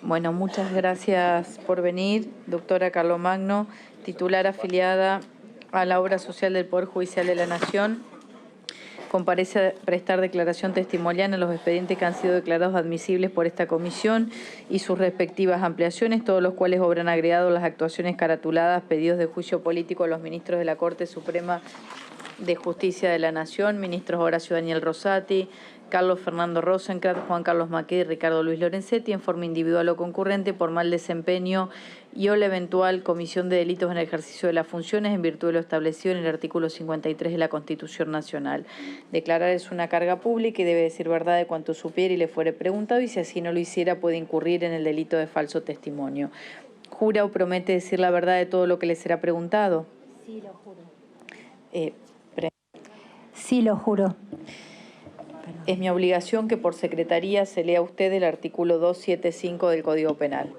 Bueno, muchas gracias por venir, doctora Carlomagno, titular afiliada a la obra social del Poder Judicial de la Nación. Comparece a prestar declaración testimonial en los expedientes que han sido declarados admisibles por esta comisión y sus respectivas ampliaciones, todos los cuales obran agregado las actuaciones caratuladas, pedidos de juicio político a los ministros de la Corte Suprema de Justicia de la Nación, ministros Horacio Daniel Rosati, Carlos Fernando Rosenkrantz, Juan Carlos Maqueda y Ricardo Luis Lorenzetti, en forma individual o concurrente por mal desempeño y o la eventual comisión de delitos en el ejercicio de las funciones en virtud de lo establecido en el artículo 53 de la Constitución Nacional. Declarar es una carga pública y debe decir verdad de cuanto supiera y le fuere preguntado, y si así no lo hiciera puede incurrir en el delito de falso testimonio. ¿Jura o promete decir la verdad de todo lo que le será preguntado? Sí, lo juro. Sí, lo juro. Es mi obligación que por secretaría se lea a usted el artículo 275 del Código Penal.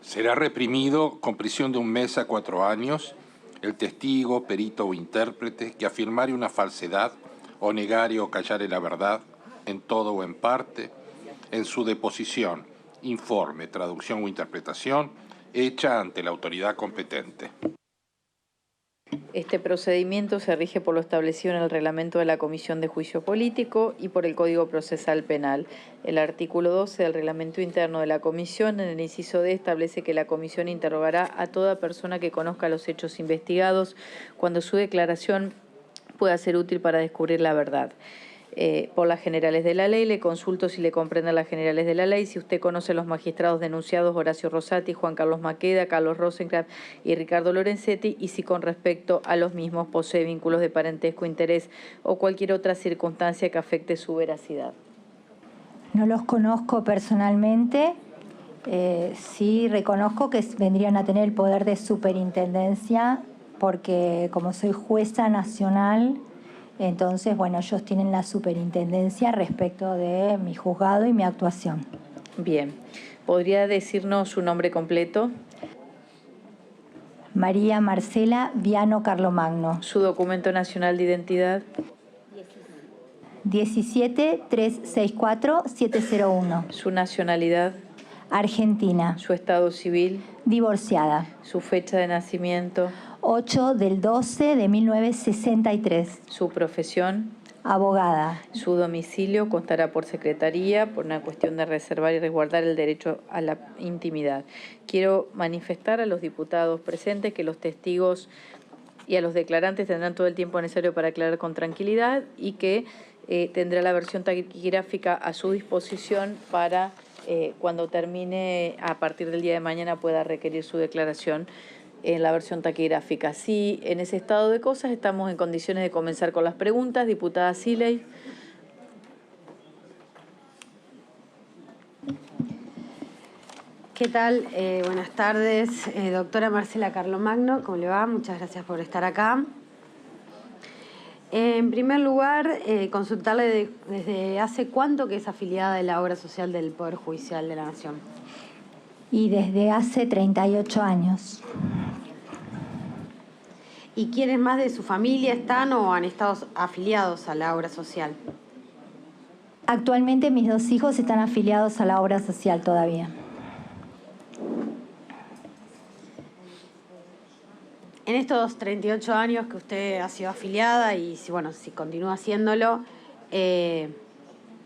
Será reprimido con prisión de 1 mes a 4 años el testigo, perito o intérprete que afirmare una falsedad o negare o callare la verdad en todo o en parte en su deposición, informe, traducción o interpretación hecha ante la autoridad competente. Este procedimiento se rige por lo establecido en el reglamento de la Comisión de Juicio Político y por el Código Procesal Penal. El artículo 12 del reglamento interno de la Comisión, en el inciso D, establece que la Comisión interrogará a toda persona que conozca los hechos investigados cuando su declaración pueda ser útil para descubrir la verdad. Por las generales de la ley, le consulto si le comprenden las generales de la ley, si usted conoce a los magistrados denunciados Horacio Rosati, Juan Carlos Maqueda, Carlos Rosenkrantz y Ricardo Lorenzetti, y si con respecto a los mismos posee vínculos de parentesco, interés o cualquier otra circunstancia que afecte su veracidad. No los conozco personalmente, sí reconozco que vendrían a tener el poder de superintendencia porque como soy jueza nacional, entonces, bueno, ellos tienen la superintendencia respecto de mi juzgado y mi actuación. Bien. ¿Podría decirnos su nombre completo? María Marcela Viano Carlomagno. ¿Su documento nacional de identidad? 17364701. ¿Su nacionalidad? Argentina. ¿Su estado civil? Divorciada. ¿Su fecha de nacimiento? 8/12/1963. ¿Su profesión? Abogada. Su domicilio constará por secretaría por una cuestión de reservar y resguardar el derecho a la intimidad. Quiero manifestar a los diputados presentes que los testigos y a los declarantes tendrán todo el tiempo necesario para aclarar con tranquilidad y que tendrá la versión taquigráfica a su disposición para cuando termine a partir del día de mañana pueda requerir su declaración en la versión taquigráfica. Sí, en ese estado de cosas estamos en condiciones de comenzar con las preguntas. Diputada Siley. ¿Qué tal? Buenas tardes, doctora Marcela Carlomagno, ¿cómo le va? Muchas gracias por estar acá. En primer lugar, consultarle desde hace cuánto que es afiliada de la obra social del Poder Judicial de la Nación. Y desde hace 38 años. ¿Y quiénes más de su familia están o han estado afiliados a la obra social? Actualmente mis 2 hijos están afiliados a la obra social todavía. En estos 38 años que usted ha sido afiliada y si continúa haciéndolo,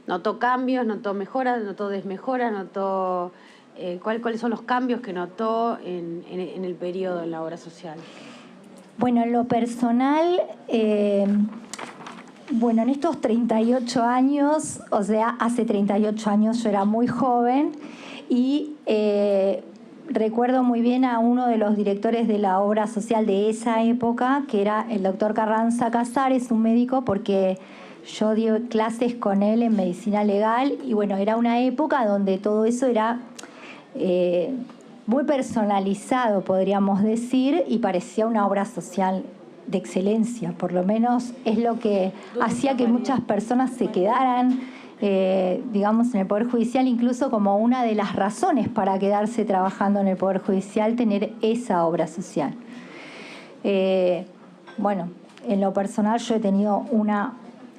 ¿notó cambios, notó mejoras, notó desmejoras, notó cuáles son los cambios que notó en el periodo en la obra social? Bueno, en lo personal, en estos 38 años, o sea, hace 38 años yo era muy joven y recuerdo muy bien a uno de los directores de la obra social de esa época, que era el doctor Carranza Casares, un médico, porque yo di clases con él en medicina legal y bueno, era una época donde todo eso era muy personalizado, podríamos decir, y parecía una obra social de excelencia. Por lo menos es lo que hacía que muchas personas se quedaran, digamos, en el Poder Judicial, incluso como una de las razones para quedarse trabajando en el Poder Judicial, tener esa obra social. Bueno, en lo personal yo he tenido una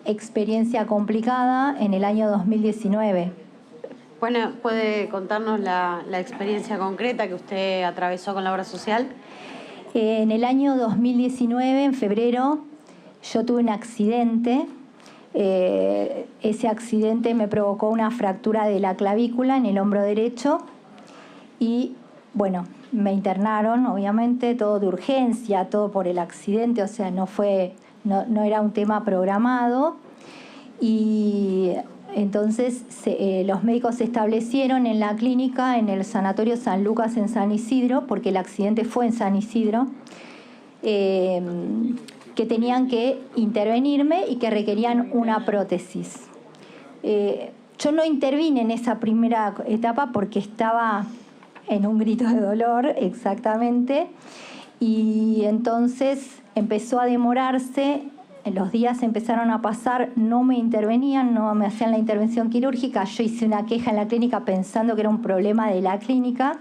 experiencia complicada en el año 2019. Bueno, ¿puede contarnos la experiencia concreta que usted atravesó con la obra social? En el año 2019, en febrero, yo tuve un accidente. Ese accidente me provocó una fractura de la clavícula en el hombro derecho y, bueno, me internaron, obviamente, todo de urgencia, todo por el accidente, o sea, no era un tema programado. Y entonces los médicos se establecieron en la clínica, en el Sanatorio San Lucas en San Isidro, porque el accidente fue en San Isidro, que tenían que intervenirme y que requerían una prótesis. Yo no intervine en esa primera etapa porque estaba en un grito de dolor, exactamente, y entonces empezó a demorarse. Los días empezaron a pasar, no me intervenían, no me hacían la intervención quirúrgica. Yo hice una queja en la clínica pensando que era un problema de la clínica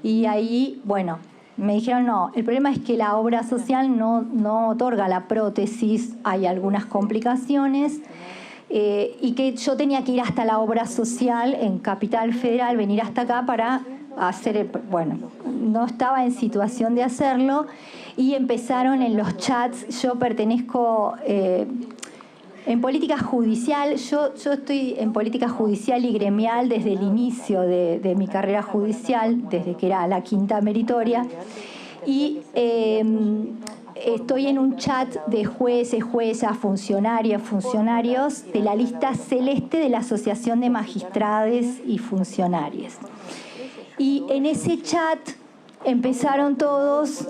y ahí, bueno, me dijeron no, el problema es que la obra social no otorga la prótesis, hay algunas complicaciones y que yo tenía que ir hasta la obra social en Capital Federal, venir hasta acá para hacer, bueno, no estaba en situación de hacerlo. Y empezaron en los chats. Yo pertenezco en política judicial. Yo estoy en política judicial y gremial desde el inicio de mi carrera judicial, desde que era la quinta meritoria. Y estoy en un chat de jueces, juezas, funcionarios de la lista celeste de la Asociación de Magistrades y Funcionarios. Y en ese chat empezaron todos,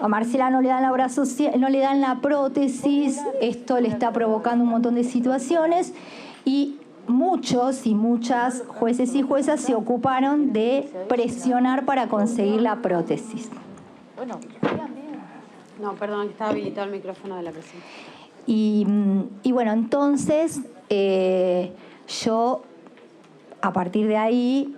a Marcela no le dan la obra social, no le dan la prótesis, esto le está provocando un montón de situaciones y muchos y muchas jueces y juezas se ocuparon de presionar para conseguir la prótesis. No, perdón, estaba habilitado el micrófono de la presidenta. Y bueno, entonces yo a partir de ahí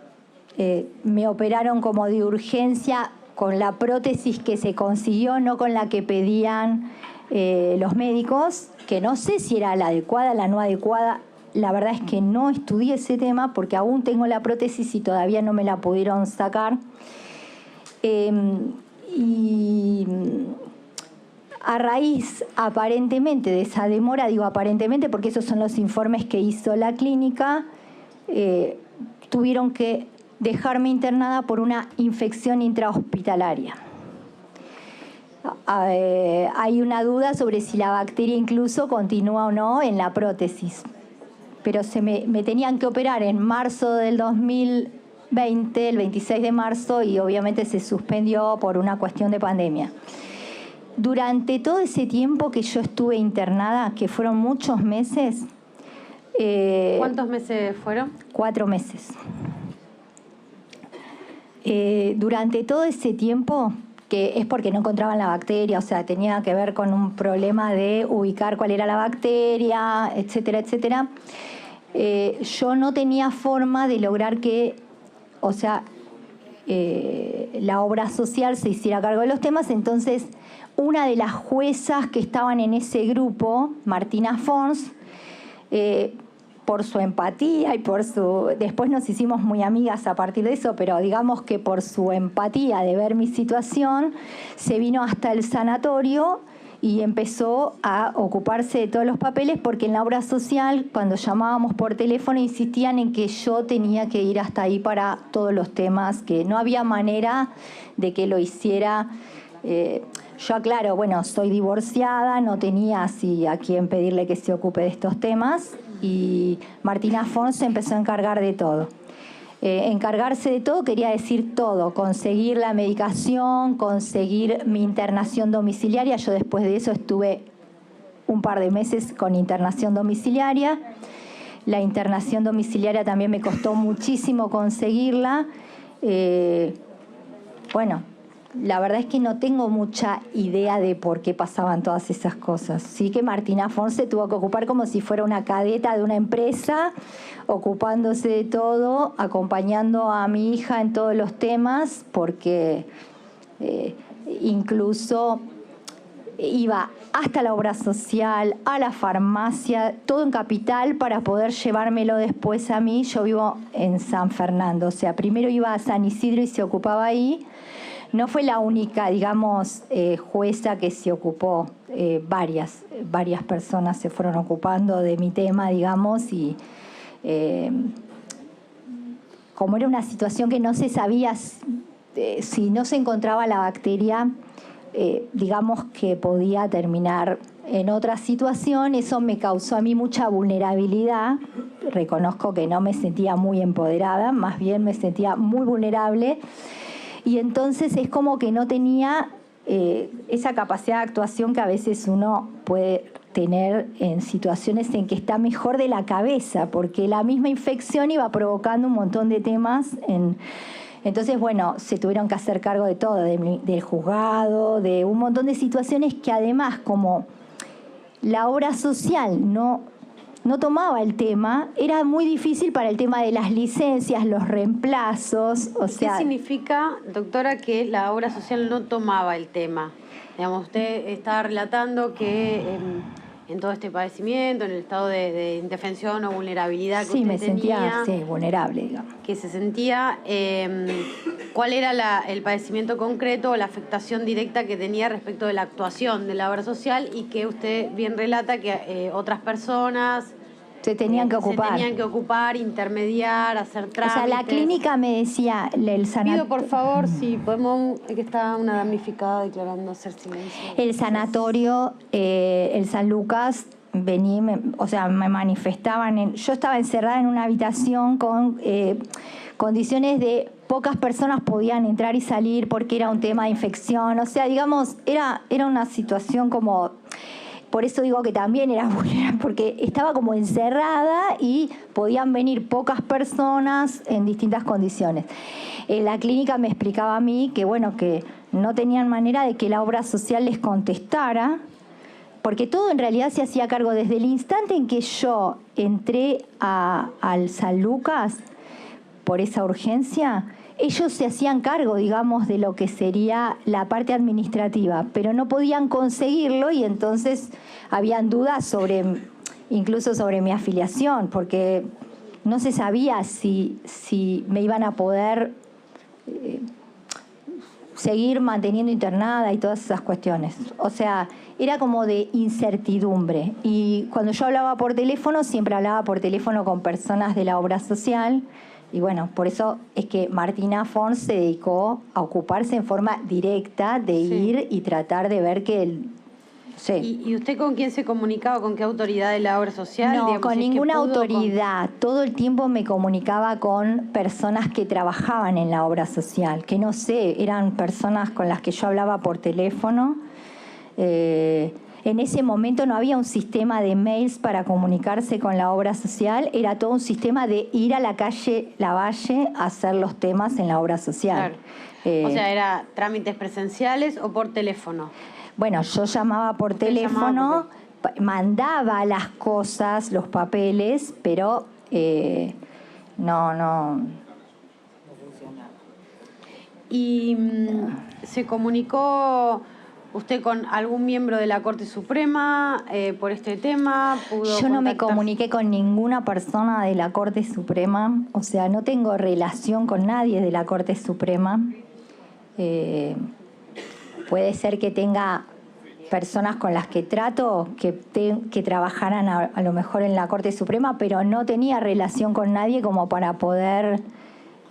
me operaron como de urgencia con la prótesis que se consiguió, no con la que pedían los médicos, que no sé si era la adecuada, la no adecuada. La verdad es que no estudié ese tema porque aún tengo la prótesis y todavía no me la pudieron sacar. Y a raíz, aparentemente, de esa demora, digo aparentemente porque esos son los informes que hizo la clínica, tuvieron que dejarme internada por una infección intrahospitalaria. Hay una duda sobre si la bacteria incluso continúa o no en la prótesis. Pero me tenían que operar en marzo del 2020, el 26 de marzo, y obviamente se suspendió por una cuestión de pandemia. Durante todo ese tiempo que yo estuve internada, que fueron muchos meses... ¿Cuántos meses fueron? 4 meses. Durante todo ese tiempo, que es porque no encontraban la bacteria, o sea, tenía que ver con un problema de ubicar cuál era la bacteria, etcétera, etcétera, yo no tenía forma de lograr que, o sea, la obra social se hiciera cargo de los temas. Entonces, una de las juezas que estaban en ese grupo, Martina Fons, por su empatía y por su... Después nos hicimos muy amigas a partir de eso, pero digamos que por su empatía de ver mi situación, se vino hasta el sanatorio y empezó a ocuparse de todos los papeles, porque en la obra social, cuando llamábamos por teléfono, insistían en que yo tenía que ir hasta ahí para todos los temas, que no había manera de que lo hiciera. Yo aclaro, bueno, soy divorciada, no tenía así a quién pedirle que se ocupe de estos temas, y Martina Fons se empezó a encargar de todo. Encargarse de todo quería decir todo: conseguir la medicación, conseguir mi internación domiciliaria. Yo después de eso estuve un par de meses con internación domiciliaria. La internación domiciliaria también me costó muchísimo conseguirla. Bueno, la verdad es que no tengo mucha idea de por qué pasaban todas esas cosas. Sí que Martina Fons se tuvo que ocupar como si fuera una cadeta de una empresa, ocupándose de todo, acompañando a mi hija en todos los temas, porque incluso iba hasta la obra social, a la farmacia, todo en Capital para poder llevármelo después a mí. Yo vivo en San Fernando, o sea, primero iba a San Isidro y se ocupaba ahí. No fue la única, digamos, jueza que se ocupó, varias personas se fueron ocupando de mi tema, digamos, y como era una situación que no se sabía si no se encontraba la bacteria, digamos que podía terminar en otra situación. Eso me causó a mí mucha vulnerabilidad. Reconozco que no me sentía muy empoderada, más bien me sentía muy vulnerable. Y entonces es como que no tenía esa capacidad de actuación que a veces uno puede tener en situaciones en que está mejor de la cabeza, porque la misma infección iba provocando un montón de temas. Entonces, bueno, se tuvieron que hacer cargo de todo, del juzgado, de un montón de situaciones que además, como la obra social no tomaba el tema, era muy difícil para el tema de las licencias, los reemplazos, o sea... ¿Qué significa, doctora, que la obra social no tomaba el tema? Digamos, usted estaba relatando que en todo este padecimiento, en el estado de indefensión o vulnerabilidad que usted tenía... Sí, vulnerable, digamos. Que se sentía, ¿cuál era el padecimiento concreto o la afectación directa que tenía respecto de la actuación de la obra social? Y que usted bien relata que otras personas... Se tenían que ocupar, intermediar, hacer trámites. O sea, la clínica me decía, el sanatorio... Pido, por favor, si podemos... que está una damnificada declarando hacer silencio. El sanatorio, el San Lucas, me manifestaban... Yo estaba encerrada en una habitación con condiciones de pocas personas podían entrar y salir porque era un tema de infección. O sea, digamos, era una situación como... Por eso digo que también era vulnerable, porque estaba como encerrada y podían venir pocas personas en distintas condiciones. La clínica me explicaba a mí que, bueno, que no tenían manera de que la obra social les contestara, porque todo en realidad se hacía cargo desde el instante en que yo entré al San Lucas por esa urgencia. Ellos se hacían cargo, digamos, de lo que sería la parte administrativa, pero no podían conseguirlo y entonces habían dudas incluso sobre mi afiliación, porque no se sabía si me iban a poder seguir manteniendo internada y todas esas cuestiones. O sea, era como de incertidumbre. Y cuando yo hablaba por teléfono, siempre hablaba por teléfono con personas de la obra social. Y bueno, por eso es que Martina Fons se dedicó a ocuparse en forma directa de ir y tratar de ver que... ¿Y usted con quién se comunicaba? ¿Con qué autoridad de la obra social? No, digamos, con ninguna autoridad. Todo el tiempo me comunicaba con personas que trabajaban en la obra social, que no sé, eran personas con las que yo hablaba por teléfono. En ese momento no había un sistema de mails para comunicarse con la obra social, era todo un sistema de ir a la calle Lavalle a hacer los temas en la obra social. Claro. O sea, ¿era trámites presenciales o por teléfono? Bueno, yo llamaba por teléfono, mandaba las cosas, los papeles, pero no funcionaba. ¿Y se comunicó usted con algún miembro de la Corte Suprema por este tema? Yo no me comuniqué con ninguna persona de la Corte Suprema, o sea, no tengo relación con nadie de la Corte Suprema. Puede ser que tenga personas con las que trato que trabajaran a lo mejor en la Corte Suprema, pero no tenía relación con nadie como para poder...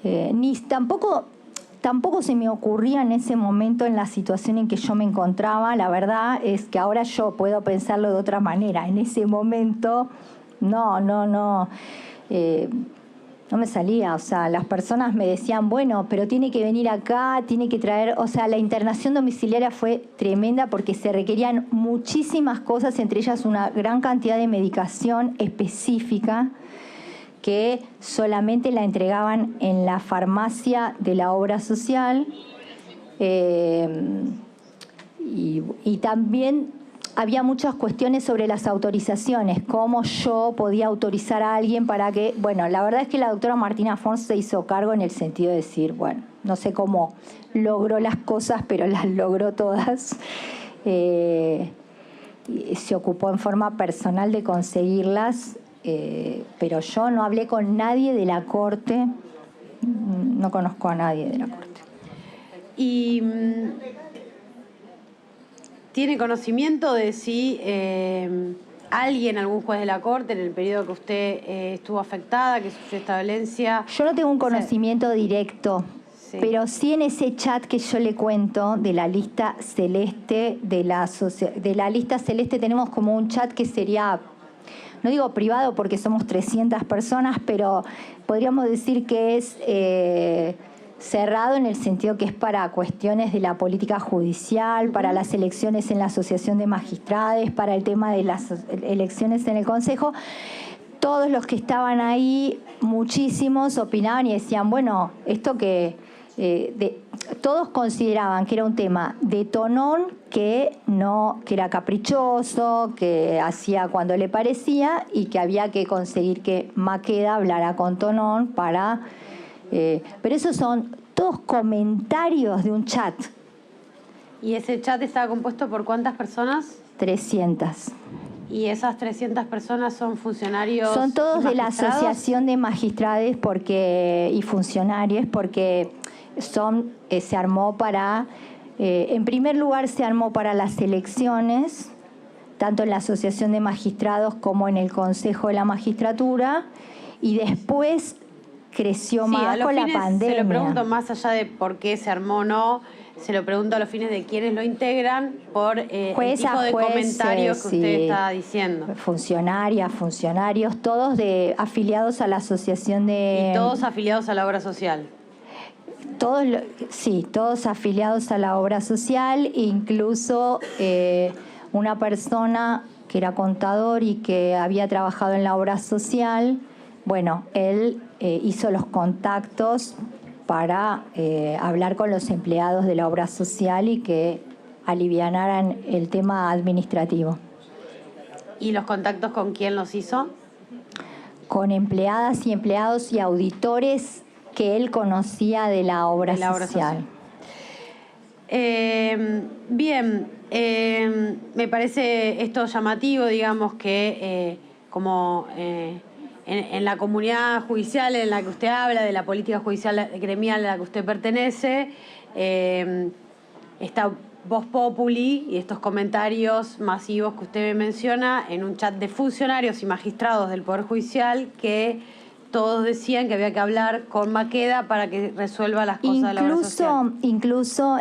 ni tampoco se me ocurría en ese momento, en la situación en que yo me encontraba. La verdad es que ahora yo puedo pensarlo de otra manera. En ese momento, no me salía. O sea, las personas me decían, bueno, pero tiene que venir acá, tiene que traer... O sea, la internación domiciliaria fue tremenda porque se requerían muchísimas cosas, entre ellas una gran cantidad de medicación específica que solamente la entregaban en la farmacia de la obra social. Y también había muchas cuestiones sobre las autorizaciones, cómo yo podía autorizar a alguien para que... Bueno, la verdad es que la doctora Martina Fons se hizo cargo en el sentido de decir, bueno, no sé cómo logró las cosas, pero las logró todas. se ocupó en forma personal de conseguirlas, pero yo no hablé con nadie de la Corte, no conozco a nadie de la Corte. ¿Y tiene conocimiento de si alguien, algún juez de la Corte, en el periodo que usted estuvo afectada, que sufrió esta violencia? Yo no tengo un conocimiento directo, Sí. pero sí en ese chat que yo le cuento de la lista celeste, de la lista celeste tenemos como un chat que sería, no digo privado porque somos 300 personas, pero podríamos decir que es cerrado en el sentido que es para cuestiones de la política judicial, para las elecciones en la Asociación de Magistrades, para el tema de las elecciones en el Consejo. Todos los que estaban ahí, muchísimos opinaban y decían, bueno, esto que todos consideraban que era un tema de Tonón, que era caprichoso, que hacía cuando le parecía y que había que conseguir que Maqueda hablara con Tonón para... pero esos son todos comentarios de un chat. ¿Y ese chat estaba compuesto por cuántas personas? 300. ¿Y esas 300 personas son funcionarios? Son todos y de la magistrados? Asociación de Magistrades y funcionarios, porque se armó para, en primer lugar se armó para las elecciones, tanto en la Asociación de Magistrados como en el Consejo de la Magistratura, y después creció más con la pandemia. Se lo pregunto más allá de por qué se armó o no, se lo pregunto a los fines de quiénes lo integran por el tipo de comentarios que usted está diciendo. Funcionarios, todos afiliados a la Asociación de... Y todos afiliados a la obra social. Todos afiliados a la obra social, incluso una persona que era contador y que había trabajado en la obra social. Bueno, él hizo los contactos para hablar con los empleados de la obra social y que alivianaran el tema administrativo. ¿Y los contactos con quién los hizo? Con empleadas y empleados y auditores que él conocía de la obra social. Bien, me parece esto llamativo, digamos, que en la comunidad judicial en la que usted habla, de la política judicial gremial a la que usted pertenece, esta voz populi y estos comentarios masivos que usted menciona en un chat de funcionarios y magistrados del Poder Judicial que todos decían que había que hablar con Maqueda para que resuelva las cosas de la obra social. Incluso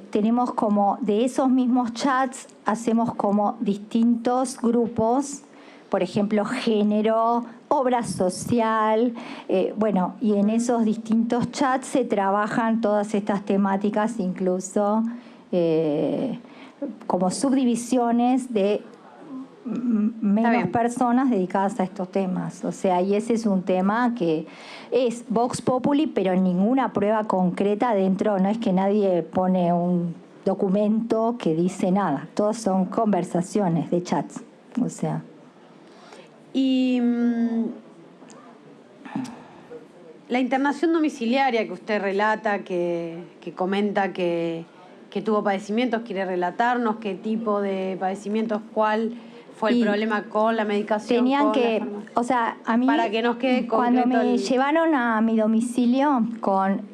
tenemos como de esos mismos chats, hacemos como distintos grupos, por ejemplo, género, obra social, y en esos distintos chats se trabajan todas estas temáticas, incluso como subdivisiones de menos personas dedicadas a estos temas. O sea, y ese es un tema que es Vox Populi, pero ninguna prueba concreta dentro, no es que nadie pone un documento que dice nada, todos son conversaciones de chats, o sea. Y la internación domiciliaria que usted relata, que comenta que tuvo padecimientos, ¿quiere relatarnos qué tipo de padecimientos, cuál fue el problema con la medicación? Tenían que, o sea, a mí, para que nos quede cuando me llevaron a mi domicilio,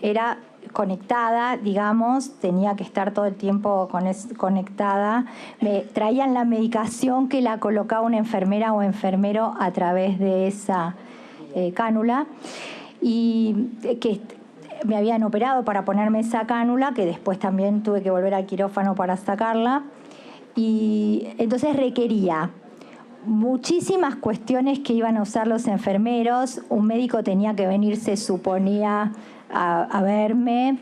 era conectada, digamos, tenía que estar todo el tiempo conectada. Me traían la medicación que la colocaba una enfermera o enfermero a través de esa cánula, y que me habían operado para ponerme esa cánula, que después también tuve que volver al quirófano para sacarla. Y entonces requería muchísimas cuestiones que iban a usar los enfermeros. Un médico tenía que venir, se suponía, a verme.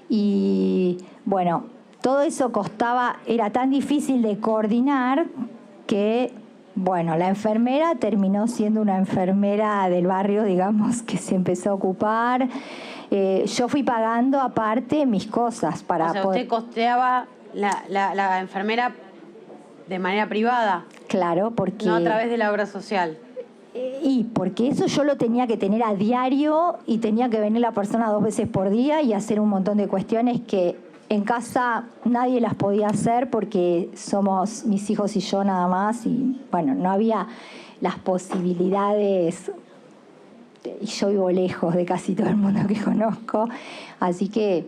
Y bueno, todo eso costaba, era tan difícil de coordinar que, bueno, la enfermera terminó siendo una enfermera del barrio, digamos, que se empezó a ocupar. Yo fui pagando aparte mis cosas para poder... usted costeaba la enfermera de manera privada. Claro, porque... No a través de la obra social. Y porque eso yo lo tenía que tener a diario y tenía que venir la persona 2 veces por día y hacer un montón de cuestiones que En casa nadie las podía hacer porque somos mis hijos y yo nada más y bueno, no había las posibilidades y yo vivo lejos de casi todo el mundo que conozco, así que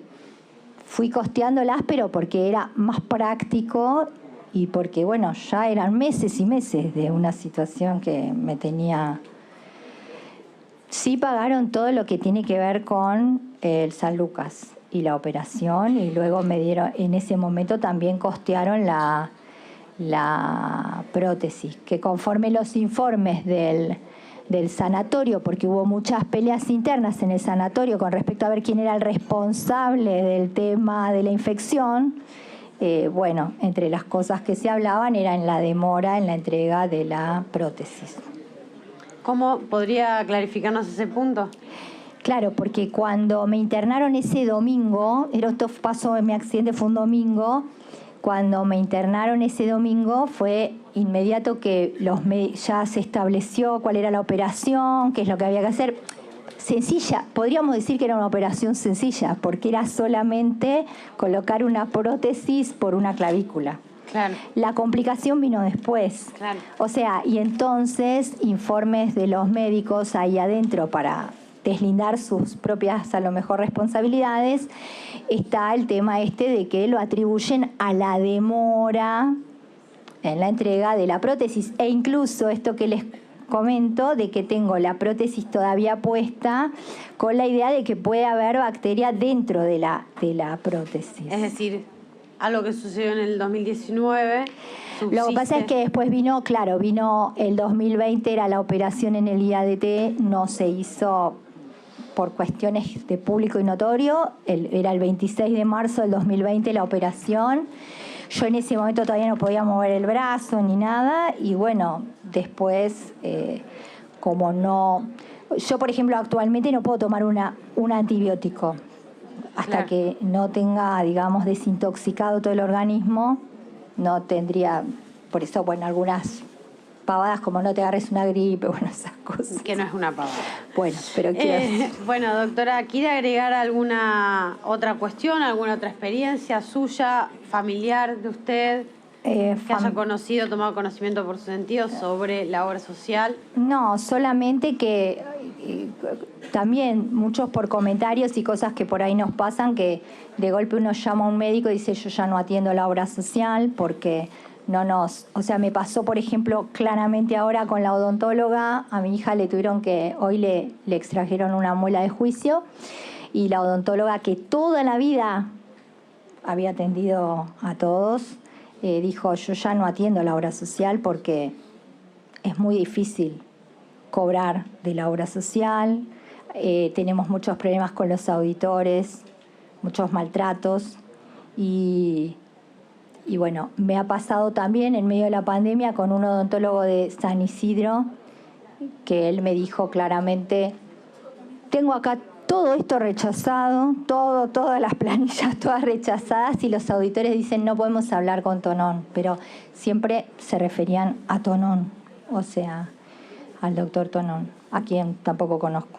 fui costeándolas, pero porque era más práctico y porque, bueno, ya eran meses y meses de una situación que me tenía... Sí pagaron todo lo que tiene que ver con el San Lucas y la operación y luego me dieron, en ese momento también costearon la prótesis, que conforme los informes del sanatorio, porque hubo muchas peleas internas en el sanatorio con respecto a ver quién era el responsable del tema de la infección, bueno, entre las cosas que se hablaban era en la demora en la entrega de la prótesis. ¿Cómo podría clarificarnos ese punto? Claro, porque cuando me internaron ese domingo, esto pasó en mi accidente, fue un domingo, cuando me internaron ese domingo fue inmediato que ya se estableció cuál era la operación, qué es lo que había que hacer. Sencilla, podríamos decir que era una operación sencilla, porque era solamente colocar una prótesis por una clavícula. Claro. La complicación vino después. Claro. O sea, y entonces informes de los médicos ahí adentro para deslindar sus propias, a lo mejor, responsabilidades, está el tema de que lo atribuyen a la demora en la entrega de la prótesis. E incluso esto que les comento, de que tengo la prótesis todavía puesta, con la idea de que puede haber bacteria dentro de la prótesis. Es decir, algo que sucedió en el 2019... subsiste. Lo que pasa es que después vino el 2020, era la operación en el IADT, no se hizo por cuestiones de público y notorio, era el 26 de marzo del 2020 la operación. Yo en ese momento todavía no podía mover el brazo ni nada y bueno, después como no... Yo, por ejemplo, actualmente no puedo tomar un antibiótico hasta Claro. que no tenga, digamos, desintoxicado todo el organismo, no tendría... Por eso, bueno, algunas pavadas como no te agarres una gripe, bueno, esas cosas. Que no es una pavada. Bueno, pero quiero... Bueno, doctora, ¿quiere agregar alguna otra cuestión, alguna otra experiencia suya, familiar de usted, que haya conocido, tomado conocimiento por su sentido sobre la obra social? No, solamente que también muchos por comentarios y cosas que por ahí nos pasan, que de golpe uno llama a un médico y dice yo ya no atiendo la obra social porque... O sea, me pasó, por ejemplo, claramente ahora con la odontóloga, a mi hija hoy le extrajeron una muela de juicio y la odontóloga que toda la vida había atendido a todos, dijo, yo ya no atiendo la obra social porque es muy difícil cobrar de la obra social, tenemos muchos problemas con los auditores, muchos maltratos y bueno, me ha pasado también en medio de la pandemia con un odontólogo de San Isidro, que él me dijo claramente, tengo acá todo esto rechazado, todas las planillas todas rechazadas y los auditores dicen no podemos hablar con Tonón, pero siempre se referían a Tonón, o sea, al doctor Tonón, a quien tampoco conozco.